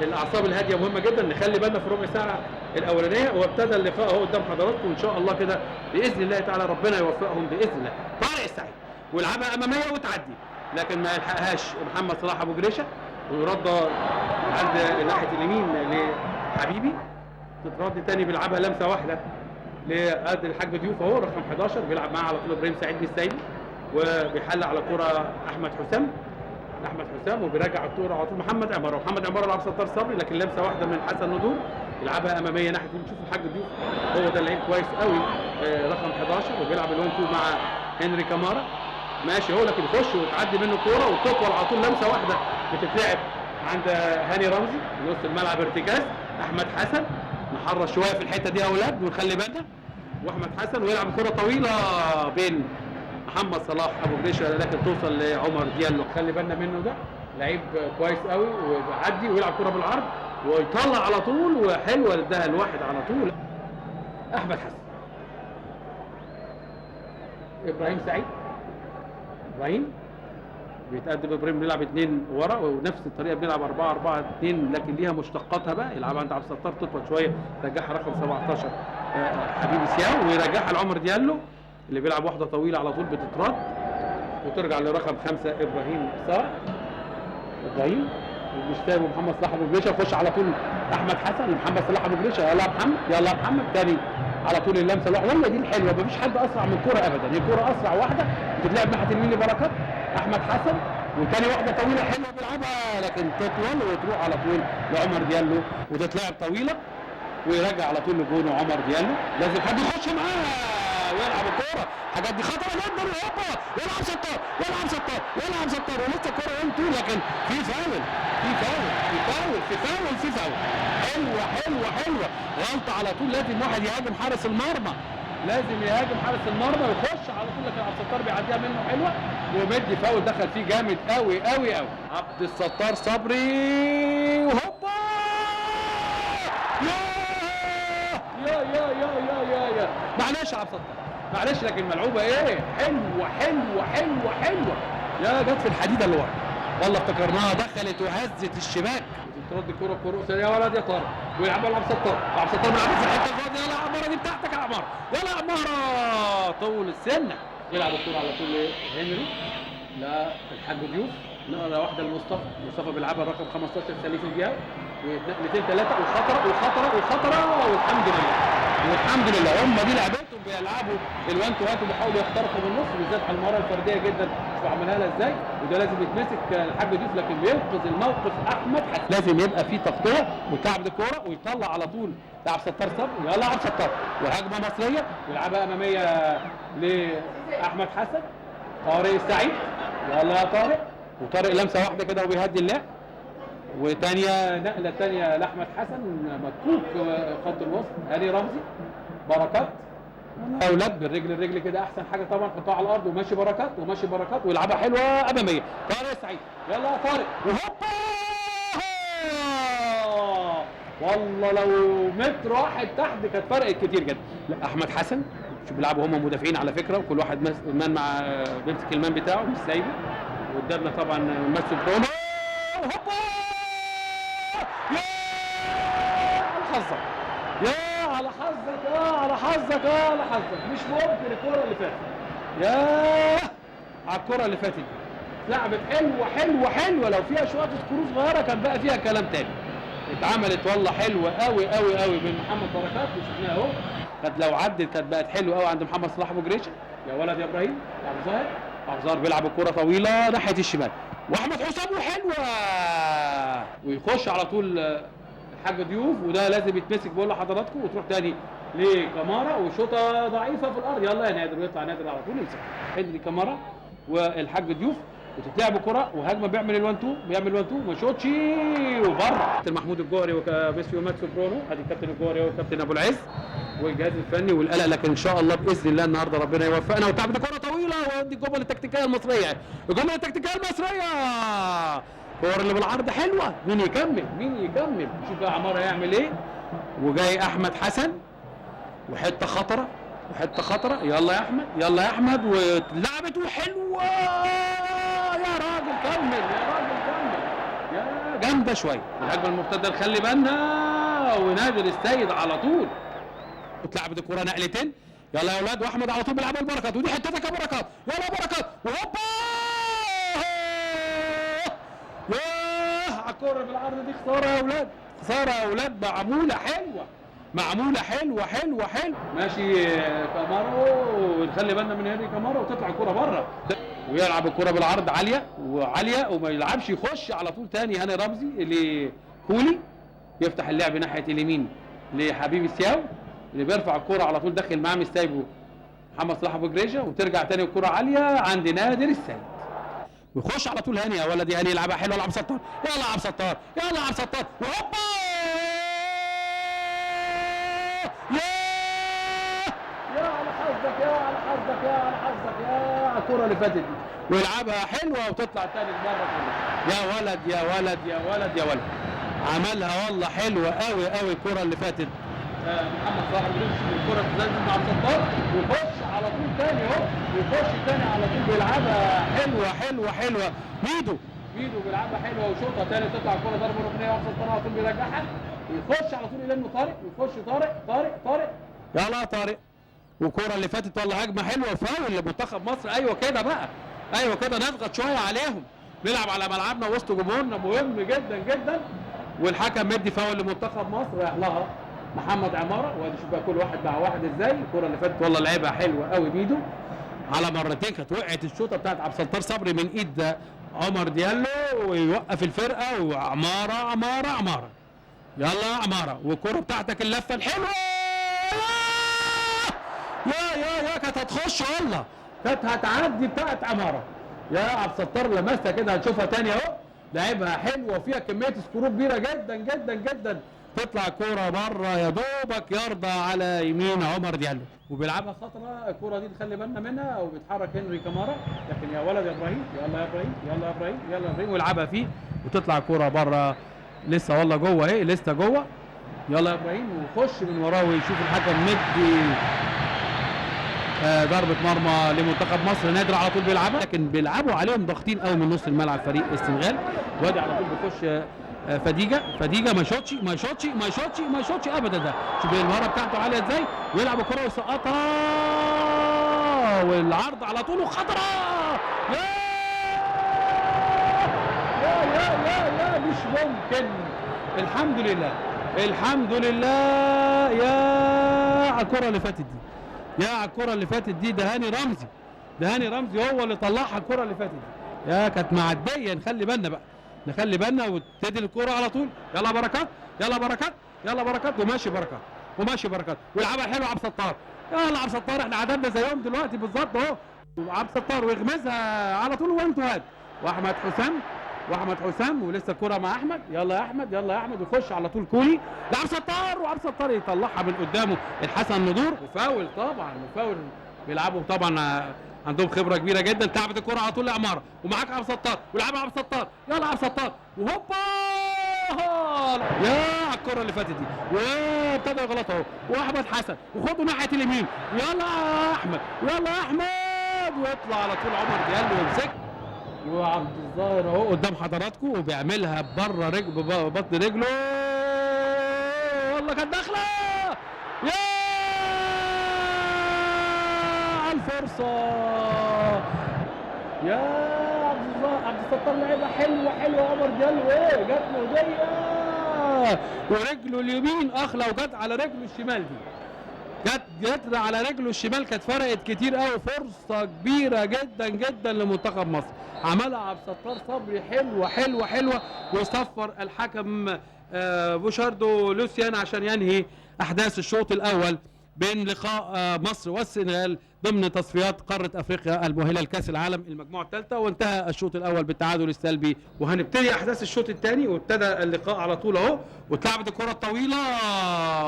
الاعصاب الهاديه مهمه جدا، نخلي بالنا في ربع ساعه الاولانيه. وابتدى اللقاء اهو قدام حضراتكم، وان شاء الله كده باذن الله تعالى ربنا يوفقهم باذن الله. طارق السعيد ويلعبها اماميه وتعدي، لكن ما يلحقهاش محمد صلاح ابو جريشه، ويرد عند ناحيه اليمين لحبيبي، تترد تاني بيلعبها لمسه واحده لقد الحاج ضيوف اهو رقم 11 بيلعب معاه على طول ابراهيم سعيد بن السيد، وبيحل على كره احمد حسام وبيراجع الكوره على طول محمد عماره، ومحمد عماره لعب ستار صبري، لكن لمسه واحده من حسن ندور يلعبها اماميه ناحيه نشوف الحاج ضيوف، هو ده اللعيب كويس قوي رقم 11 وبيلعب الون تو مع هنري كامارا ماشي اهو، لكن يخش وتعدي منه الكوره وتطول على طول لمسه واحده بتتلعب عند هاني رمزي نص الملعب ارتكاز. احمد حسن نحرص شويه في الحته دي يا اولاد ونخلي بالنا، واحمد حسن ويلعب كره طويله بين محمد صلاح ابو جريشه لكن توصل لعمر ديالو، خلي بالنا منه، ده لعيب كويس قوي وبيعدي ويلعب كره بالعرض ويطلع على طول، وحلوه اداها الواحد على طول. احمد حسن ابراهيم سعيد، ابراهيم بيتقدم ابراهيم بيلعب اثنين ورا، ونفس الطريقه بنلعب 4-4-2 لكن ليها مشتقاتها بقى، يلعبها عند عبد الستار تطول شويه يرجعها رقم 17 حبيبي سياو، ويرجعها لعمر ديالو اللي بيلعب واحده طويله على طول بتترد وترجع لرقم 5 ابراهيم صار ابراهيم مش سايبه محمد صلاح ابو جريشه، يخش على طول احمد حسن لمحمد صلاح ابو جريشه، يلا يا محمد يلا يا محمد تاني على طول اللمسه الواحده، هي دي الحلوه، مفيش حد اسرع من الكوره ابدا، هي الكوره اسرع واحده بتتلعب ناحيه اليمين لبركات احمد حسن، وتاني واحده طويله حلوه بيلعبها لكن تطول وتروح على طول لعمر ديالو وتتلعب طويله ويرجع على طول لجون عمر ديالو، لازم حد يخش معاه ويلعب الكوره، الحاجات دي خطره جدا، وهوبا يلعب ستار ولسه الكوره انتو، لكن في فاول حلوه غلطه على طول، لازم واحد يهاجم حارس المرمى، ويخش على طول، لكن عبد الستار بيعديها منه حلوه ومدي فاول دخل فيه جامد قوي عبد الستار صبري، وهوبا يا معلش يا عبد الستار معلش، لكن ملعوبه ايه حلوه يا جت في الحديده اللي ورا، والله افتكرناها دخلت وهزت الشباك، ترد الكوره بكرة يا ولد يا طارق ويلعبها لعبد الستار، بيلعبها في الحته الفاضيه، يلا يا عماره دي بتاعتك يا عماره، يلا يا عماره طول السنه، يلعب الكوره على طول لهنري لا الحاج ضيوف، نقله واحده لمصطفى بيلعبها رقم 15 سليم الجهه، واثنين ثلاثه وخطره والحمد لله هم دي لعبتهم، بيلعبوا الوان تو وان بيحاولوا يخترقوا من النص، بالذات على المهاره الفرديه جدا مش بعملها لها ازاي، وده لازم يتمسك الحاج ضيوف، لكن بينقذ الموقف احمد حسن، لازم يبقى في تغطيه وتعب الكوره ويطلع على طول لاعب ستار صبري، يلا عبد الستار وهجمه مصريه يلعبها اماميه لاحمد حسن، طارق السعيد يلا يا طارق، وطارق لمسه واحده كده وبيهدي اللعب، وثانيه نقله ثانيه لاحمد حسن مكوك خط الوسط هاني رمزي بركات، اولاد بالرجل كده احسن حاجه طبعا، حطها على الارض وماشي بركات ويلعبها حلوه اماميه، طارق السعيد يلا يا طارق وهوبا، والله لو متر واحد تحت كانت فرقت كتير جدا. لا احمد حسن شوف بيلعبوا هم مدافعين على فكره، وكل واحد مان مع بيمسك المان بتاعه مش سايبه، وقدامنا طبعا ممثل برونو، هوبا يا على حظك مش ممكن الكوره اللي فاتت، يا على الكوره اللي فاتت دي لعبت حلوه لو فيها شويه سكرو صغيره كان بقى فيها كلام تاني، اتعملت والله حلوه قوي من محمد بركات وشفناها اهو، كانت لو عدت كانت بقت حلوه قوي عند محمد صلاح ابو جريشه، يا ولد يا ابراهيم عبد الظاهر بيلعب الكوره طويله ناحيه الشمال، واحمد حسام حلوه ويخش على طول الحاج ضيوف، وده لازم يتمسك بقول لحضراتكم، وتروح تاني لكمارا وشوطه ضعيفه في الارض. يلا يا نادر، ويطلع نادر على طول يمسك هنري كمارا والحاج ضيوف، وتتلعب كره وهجمه، بيعمل ال1 2 بيعمل 1 2 ما شوتش وبره. كابتن محمود الجوهري وميسيو ماتسو برونو، ادي الكابتن الجوهري والكابتن ابو العز والجهاز الفني والقلق، لكن ان شاء الله باذن الله النهارده ربنا يوفقنا. وتعب كره طويله، ودي الجمل التكتيكيه المصريه، الجمل التكتيكيه المصريه، الكور اللي بالعرض حلوه. مين يكمل؟ مين يكمل؟ شوف بقى عمار هيعمل ايه. وجاي احمد حسن وحته خطره وحته خطره. يلا يا احمد، يلا يا احمد، واتلعبت وحلوه. يا راجل كمل، يا راجل كمل، يا جامده شويه. الهجمه المرتده نخلي بالنا، ونادر السيد على طول. اتلعبت الكره نقلتين. يلا يا اولاد، واحمد على طول بيلعبها البركات، ودي حتتك يا بركات. يلا يا بركات، وهوبا ياه على الكره بالعرض دي. خساره يا اولاد، خساره يا اولاد. معموله حلوه، معموله حلوه حلوه حلوه. ماشي كامارو، ونخلي بالنا من هنري كامارو، وتطلع الكره بره، ويلعب الكره بالعرض عاليه وعاليه، وما يلعبش، يخش على طول تاني هاني رمزي لكولي، يفتح اللعب ناحيه اليمين لحبيب السياو اللي بيرفع الكره على طول، داخل معاه مستايبه محمد صلاح ابو جريشه، وترجع تاني الكره عاليه عند نادر السيد، ويخش على طول هاني. يا ولدي هاني يلعبها حلوه. يلعب ستار، يلا عبد ستار، يلا عبد ستار، وهوبا يا على حظك، يا على حظك، يا على حظك، يا على الكره اللي فاتت دي. ويلعبها حلوه وتطلع تاني المره كلها. يا ولد يا ولد يا ولد يا ولد، عملها والله حلوه قوي قوي الكره اللي فاتت. محمد صلاح بيمشي الكره تنزل مع عبد الستار، ويخش على طول تاني اهو، ويخش تاني على طول بيلعبها حلوه حلوه حلوه. ميدو بيلعبها حلوه، وشوطه تاني تطلع الكره ضربه ركنيه، وعبد الستار على طول بيرجعها، ويخش على طول يلم طارق، ويخش طارق يلا يا طارق. والكره اللي فاتت والله هجمه حلوه وفاول لمنتخب مصر. ايوه كده بقى، ايوه كده، نضغط شويه عليهم، نلعب على ملعبنا وسط جمهورنا، مهم جدا جدا. والحكم مدي فاول لمنتخب مصر، رايح لها محمد عماره. وادي شوف بقى كل واحد مع واحد ازاي. الكره اللي فاتت والله لعبها حلوه قوي ميدو، على مرتين كانت وقعت الشوطه بتاعت عبد الستار صبري من ايد عمر ديالو، ويوقف الفرقه. وعماره يلا يا عماره، والكره بتاعتك اللفه الحلوه. يا كانت هتخش والله، كانت هتعدي بتاعت عماره. يا عبد الستار لمسها كده، هتشوفها تاني اهو. لعبها حلوه وفيها كميه سكرو كبيره جدا جدا جدا. تطلع كوره بره يا دوبك يرضى على يمين عمر ديالو، وبيلعبها خطره. الكوره دي نخلي بالنا منها، وبيتحرك هنري كامارا، لكن يا ولد يا ابراهيم، يلا يا ابراهيم، يلا يا ابراهيم، يلا يا ابراهيم، ويلعبها فيه، وتطلع كوره بره. لسه والله جوه اهي، لسه جوه. يلا يا ابراهيم، ويخش من وراه ويشوف الحكم مدي ضربه مرمى لمنتخب مصر. نادر على طول بيلعبها، لكن بيلعبوا عليهم ضاغطين قوي من نص الملعب فريق السنغال. وادي على طول بيخش فديجه ما يشوطش ابدا. ده شوف المهاره بتاعته عاليه ازاي، ويلعب الكره ويسقطها، والعرض على طول وخطره. يا مش ممكن. الحمد لله، الحمد لله. يا على الكره اللي فاتت دي، يا على الكره اللي فاتت دي. ده هاني رمزي هو اللي طلعها الكره اللي فاتت دي. يا كانت معديه. نخلي بالنا بقى، نخلي بالنا، وتدي الكرة على طول. يلا بركات، يلا بركات، يلا بركات، وماشي بركات، ويلعبها حلو عبد الستار. يلا عبد الستار، احنا عددنا زيهم دلوقتي بالظبط اهو. وعبد الستار ويغمزها على طول، وانت هاد واحمد حسام، ولسه الكرة مع احمد. يلا يا احمد، يلا يا احمد، ويخش على طول كولي لعبد الستار، وعبد الستار يطلعها من قدامه الحسن ندور. وفاول طبعا، وفاول. بيلعبوا طبعا عندهم خبره كبيره جدا. تعبت الكره على طول لعماره، ومعاك عبد الستار، ولعبها عبد الستار. يلا عبد الستار، وهوبا يا على الكره اللي فاتت دي. وابتدى يغلط اهو، واحمد حسن، وخدوا ناحيه اليمين. يلا يا احمد، يلا يا احمد، ويطلع على طول عمر ديالو ويمسك. وعبد الظاهر اهو قدام حضراتكم، وبيعملها بره بطن رجله. والله كانت داخله. يا الفرصة يا عبد الستار، لعبها حلوة عمر ديالو. ايه جات له هدية، ورجله اليمين اخلى، وجت على رجله الشمال دي، جت على رجله الشمال، كانت فرقت كتير قوي. فرصة كبيرة جدا جدا لمنتخب مصر، عملها عبد الستار صبري حلوة. وصفر الحكم بوشاردو لوسيان عشان ينهي احداث الشوط الاول بين لقاء مصر والسنغال ضمن تصفيات قارة افريقيا المؤهلة لكأس العالم المجموعة الثالثة، وانتهى الشوط الاول بالتعادل السلبي. وهنبتدي احداث الشوط الثاني، وابتدى اللقاء على طول اهو، واتلعبت الكرة الطويلة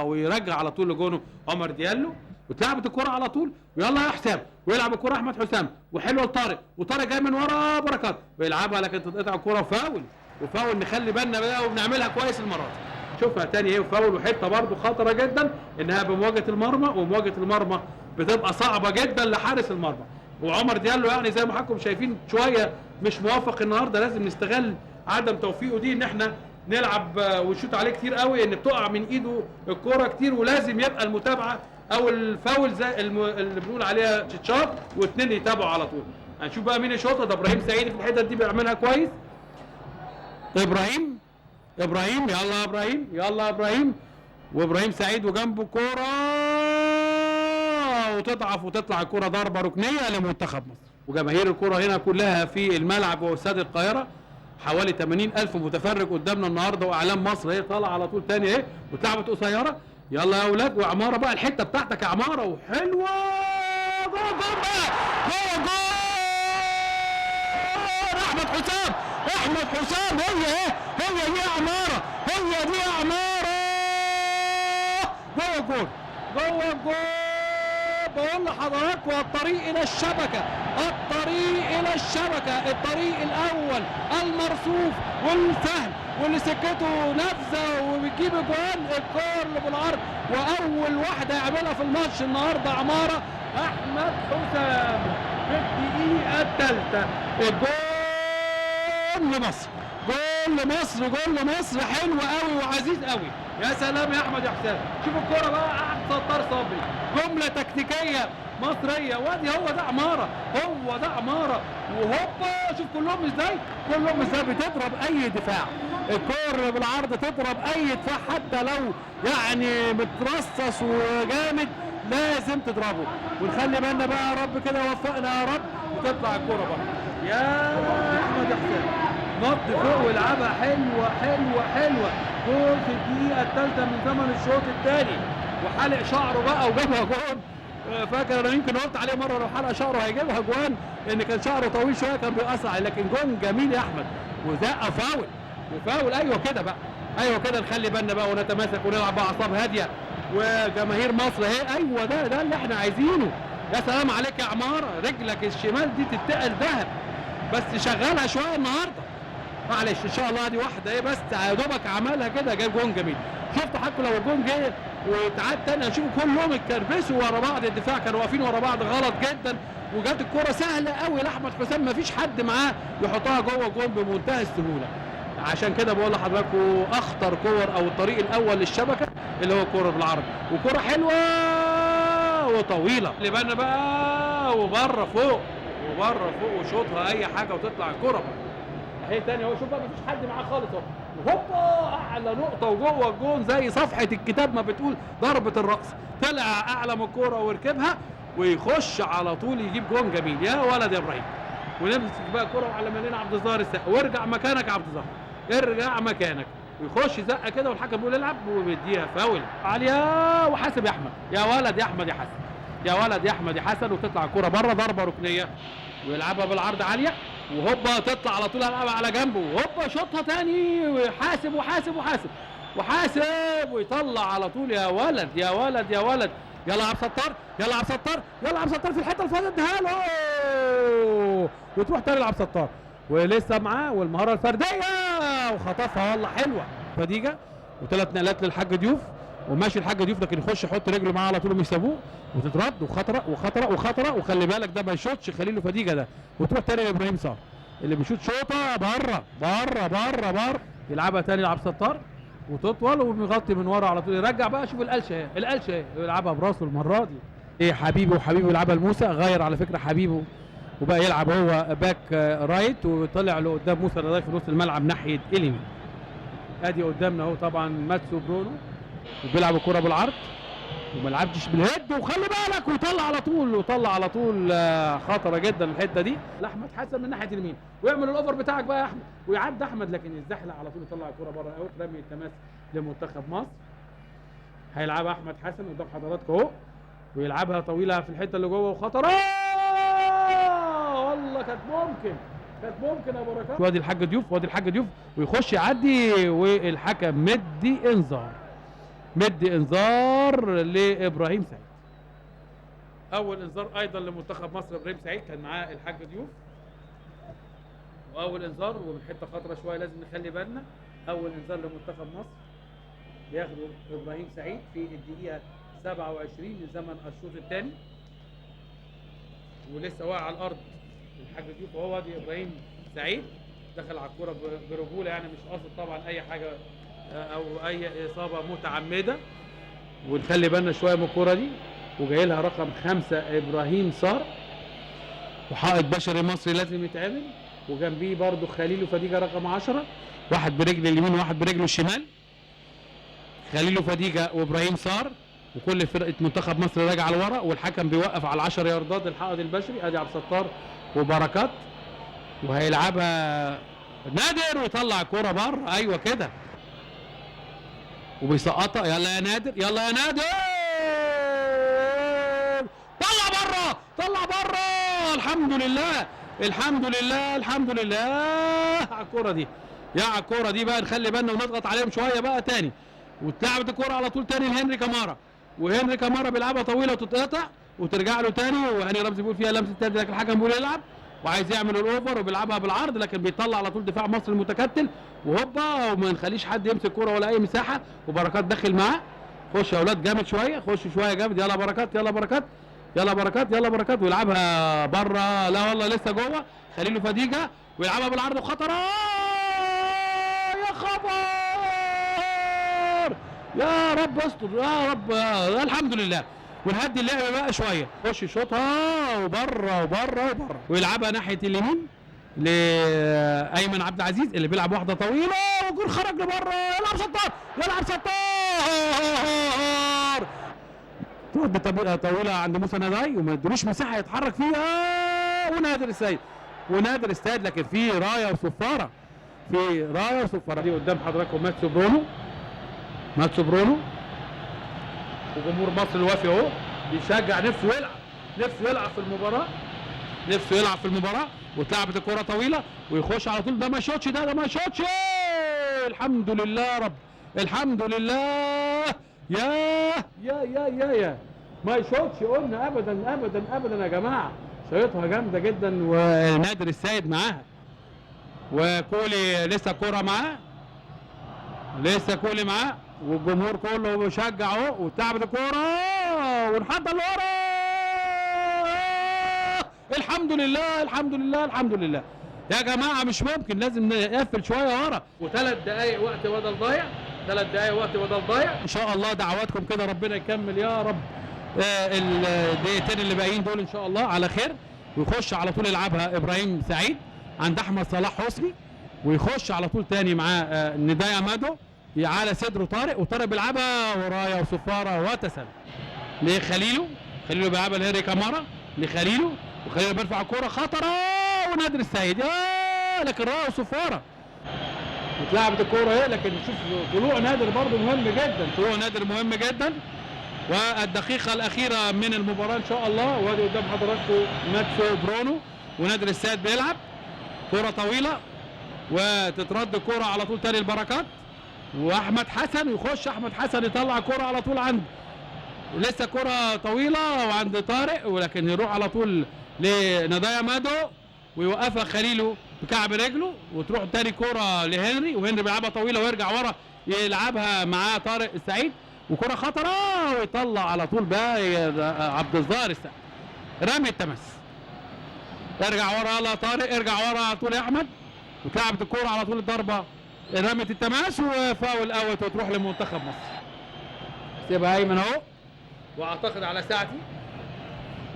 ويرجع على طول لجونه عمر ديالو، واتلعبت الكرة على طول، ويلا يا حسام، ويلعب الكرة احمد حسام، وحلوه لطارق، وطارق جاي من ورا بركات ويلعبها، لكن تتقطع الكرة فاول. وفاول نخلي بالنا بقى وبنعملها كويس المرة دي. شوفها تاني ايه، وفاول، وحته برضه خطره جدا انها بمواجهه المرمى، ومواجهه المرمى بتبقى صعبه جدا لحارس المرمى. وعمر ديالو يعني زي ما حضراتكم شايفين شويه مش موفق النهارده، لازم نستغل عدم توفيقه دي ان احنا نلعب ونشوط عليه كتير قوي، ان بتقع من ايده الكوره كتير، ولازم يبقى المتابعه او الفاول زي اللي بنقول عليها تشار، واثنين يتابعوا على طول. هنشوف بقى مين يشوطها. ده ابراهيم سعيد في الحته دي بيعملها كويس. ابراهيم يلا يا ابراهيم، يلا يا ابراهيم، وابراهيم سعيد وجنبه كوره وتضعف وتطلع الكوره ضربه ركنيه لمنتخب مصر. وجماهير الكوره هنا كلها في الملعب واستاد القاهره، حوالي 80,000 متفرج قدامنا النهارده، واعلام مصر اهي طالعه على طول تاني اهي، واتلعبت قصيره. يلا يا اولاد، وعماره بقى الحته بتاعتك يا عماره، وحلوه جول بقى، جول احمد حسام، هي دي عماره، جوه الجول. بقول لحضراتكم الطريق الى الشبكه، الطريق الاول المرصوف والسهل واللي سكته نفذه وبتجيب اجوان، الكور اللي بالعرض، واول واحده يعملها في الماتش النهارده عماره احمد حسام في الدقيقه الثالثه. جول لمصر، حلو قوي وعزيز قوي. يا سلام يا احمد يا حسام، شوف الكوره بقى، احمد ستار صبري، جمله تكتيكيه مصريه، وادي هو ده عماره، وهوبا شوف كلهم ازاي بتضرب اي دفاع، الكوره بالعرض تضرب اي دفاع حتى لو يعني مترصص وجامد لازم تضربه. ونخلي بالنا بقى يا رب كده، وفقنا يا رب، وتطلع الكوره بره. يا احمد يا حسام نط فوق ويلعبها حلوه، جول في الدقيقه الثالثه من زمن الشوط الثاني، وحلق شعره بقى وجابها جول. فاكر انا يمكن قلت عليه مره لو حلق شعره هيجيبها جوان، لان كان شعره طويل شويه كان بيقص عليه، لكن جول جميل يا احمد، وزقه فاول. ايوه كده نخلي بالنا بقى ونتماسك ونلعب باعصاب هاديه، وجماهير مصر اهي، ايوه ده اللي احنا عايزينه. يا سلام عليك يا عماره، رجلك الشمال دي تتقل ذهب، بس شغالها شويه النهارده، معلش ان شاء الله دي واحده ايه بس، يا دوبك عملها كده جاب جون جميل. شفت حضرتك لو الجون جه وتعاد تاني هنشوف كلهم اتكربسوا ورا بعض، الدفاع كانوا واقفين ورا بعض غلط جدا، وجات الكوره سهله قوي لاحمد حسام، مفيش حد معاه يحطها جوه جون بمنتهى السهوله. عشان كده بقول لحضراتكم اخطر كور او الطريق الاول للشبكه اللي هو كوره بالعرض، وكوره حلوه وطويله اللي بالنا بقى، وبره فوق وشوطها اي حاجه وتطلع الكوره اهي تاني اهو. شوف بقى مفيش حد معاه خالص اهو، وهوبا اعلى نقطه وجوه الجون زي صفحه الكتاب ما بتقول، ضربه الراس، طلع اعلى من الكوره وركبها ويخش على طول يجيب جون جميل. يا ولد يا ابراهيم، ونمسك بقى الكوره وعلى مالنا عبد الظاهر السقا، وارجع مكانك يا عبد الظاهر، ارجع مكانك، ويخش زقه كده والحكم بيقول العب وبيديها فاول عاليه، وحاسب يا احمد، يا ولد يا احمد يا حسن، وتطلع الكوره بره ضربه ركنيه، ويلعبها بالعرض عاليه، وهوبا تطلع على طول يلعبها على جنبه، وهوبا شوطها تاني، وحاسب ويطلع على طول. يا ولد يلا عبد الستار في الحته الفاضيه، اديها له وتروح تاني لعبد الستار، ولسه معاه والمهاره الفرديه وخطفها، والله حلوه فديجه، وثلاث نقلات للحاج ضيوف، وماشي الحاج ضيوف لكن يخش يحط رجله معاه على طول ويسابوه، وتترد وخطره، وخلي بالك ده ما يشوطش خليله فديجه ده، وتروح تاني لابراهيم صار اللي بيشوط شوطه بره، يلعبها تاني لعبد الستار وتطول وبيغطي من ورا على طول، يرجع بقى. شوف القلشه اهي يلعبها براسه المره دي. ايه حبيبه يلعبها لموسى، غير على فكره حبيبه وبقى يلعب هو باك رايت، وطلع له قدام موسى اللي في نص الملعب ناحيه اليمين. ادي قدامنا اهو طبعا ماتسو برونو، وبيلعب الكره بالعرض وما لعبش بالهيد، وخلي بالك وطلع على طول خطره جدا الحته دي لاحمد حسن من ناحيه اليمين، ويعمل الاوفر بتاعك بقى يا احمد، ويعدي احمد لكن يتزحلق على طول يطلع الكره بره اوت، رمي التماس لمنتخب مصر. هيلعبها احمد حسن قدام حضراتكم اهو، ويلعبها طويله في الحته اللي جوه وخطر. والله كانت ممكن يا بركات. وادي الحاج ضيوف ويخش يعدي، والحكم مدي انذار لابراهيم سعيد. اول انذار ايضا لمنتخب مصر. ابراهيم سعيد كان معاه الحاج ضيوف، واول انذار ومن حته خطره شويه لازم نخلي بالنا. اول انذار لمنتخب مصر بياخده ابراهيم سعيد في الدقيقه 27 من زمن الشوط الثاني، ولسه واقع على الارض الحاج ضيوف، وهو دي ابراهيم سعيد دخل على الكوره برجوله، يعني مش قاصد طبعا اي حاجه او اي اصابه متعمده. ونخلي بالنا شويه من الكوره دي، وجاي لها رقم 5 ابراهيم صار، وحائط بشري مصري لازم يتعمل، وجنبيه برضو خليل وفديجه رقم 10، واحد برجل اليمين وواحد برجله الشمال. خليل وفديجه وابراهيم صار، وكل فرقه منتخب مصر راجعه لورا، والحكم بيوقف على 10 ياردات الحائط البشري. ادي عبد الستار وبركات، وهيلعبها نادر ويطلع الكوره بره. ايوه كده، وبيسقطها. يلا يا نادر، يلا يا نادر، طلع بره. الحمد لله على الكوره دي. على الكوره دي بقى نخلي بالنا ونضغط عليهم شويه بقى تاني. واتلعبت الكوره على طول تاني لهنري كامارا، وهنري كامارا بيلعبها طويله وتتقطع وترجع له تاني، وهاني رمزي بيقول فيها لمسه تاني، لكن الحكم بيقول يلعب، وعايز يعمل الاوفر وبيلعبها بالعرض، لكن بيطلع على طول دفاع مصر المتكتل، وهوبا، وما نخليش حد يمسك كوره ولا اي مساحه. وبركات داخل معاه. خش يا اولاد جامد شويه، جامد. يلا بركات، ويلعبها بره. لا والله لسه جوه. خليل فديجه ويلعبها بالعرض وخطره. يا خبر، يا رب استر، يا رب. الحمد لله. ونهدي اللعبه بقى شويه. خش يشوطها وبره، ويلعبها ناحيه اليمين لايمن عبد العزيز اللي بيلعب واحده طويله، والجول خرج لبره. يلعب ستار، ترد طويله عند موسى نداي، وما ادلوش مساحه يتحرك فيها. ونادر السيد، لكن في رايه وصفاره. دي قدام حضراتكم ماتسو برونو، وجمهور مصر الوافي اهو بيشجع، نفسه يلعب في المباراه. واتلعبت الكره طويله ويخش على طول. ده ما شوتش، الحمد لله يا رب، الحمد لله. يا ما يشوتش قلنا ابدا يا جماعه. شايطها جامده جدا، ونادر السيد معاها، وكولي لسه الكوره معاه، والجمهور كله بيشجع اهو. واتلعبت الكوره ونحضر لورا. الحمد لله يا جماعه، مش ممكن، لازم نقفل شويه ورا. وثلاث دقايق وقت بدل ضايع. ان شاء الله دعواتكم كده ربنا يكمل يا رب الدقيقتين اللي باقيين دول ان شاء الله على خير. ويخش على طول يلعبها ابراهيم سعيد عند احمد صلاح حسني، ويخش على طول تاني معاه نداي امادو على صدره طارق، وطارق بيلعبها ورايا وصفاره وتسلل لخليلو بيلعبها لهنري كامارا وخليلو بيرفع الكوره خطره، ونادر السيد لكن رايه وصفاره. اتلعبت الكوره اهي، لكن شوف طلوع نادر برضه مهم جدا. والدقيقه الاخيره من المباراه ان شاء الله. وادي قدام حضراتكم ماتسو برونو ونادر السيد بيلعب كوره طويله، وتترد الكوره على طول تاني البركات، واحمد حسن يخش. احمد حسن يطلع كوره على طول عند، لسه كوره طويله وعند طارق، ولكن يروح على طول لنداي امادو ويوقفها خليله بكعب رجله، وتروح تاني كوره لهنري، وهنري بيلعبها طويله ويرجع ورا يلعبها معاه طارق السعيد، وكوره خطره ويطلع على طول بقى عبد الظاهر السعيد. رمي التماس، ارجع ورا. يلا طارق ارجع ورا على طول يا احمد. واتلعبت الكوره على طول الضربه رمت التماس، وفاول اوت وتروح لمنتخب مصر. سيبها ايمن اهو. واعتقد على ساعتي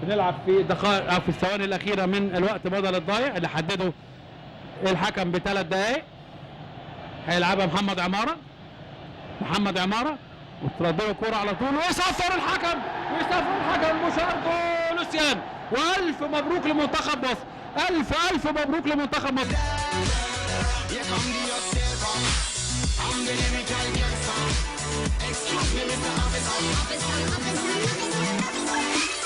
بنلعب في دقائق او في الثواني الاخيره من الوقت بدل الضايع اللي حدده الحكم ب3 دقائق. هيلعبها محمد عماره، وترد له الكوره على طول، ويصفر الحكم مشاركه لوسيان. والف مبروك لمنتخب مصر، الف مبروك لمنتخب مصر. I'm the lyrical gangster. Excuse me, Mr. Officer. السلامه.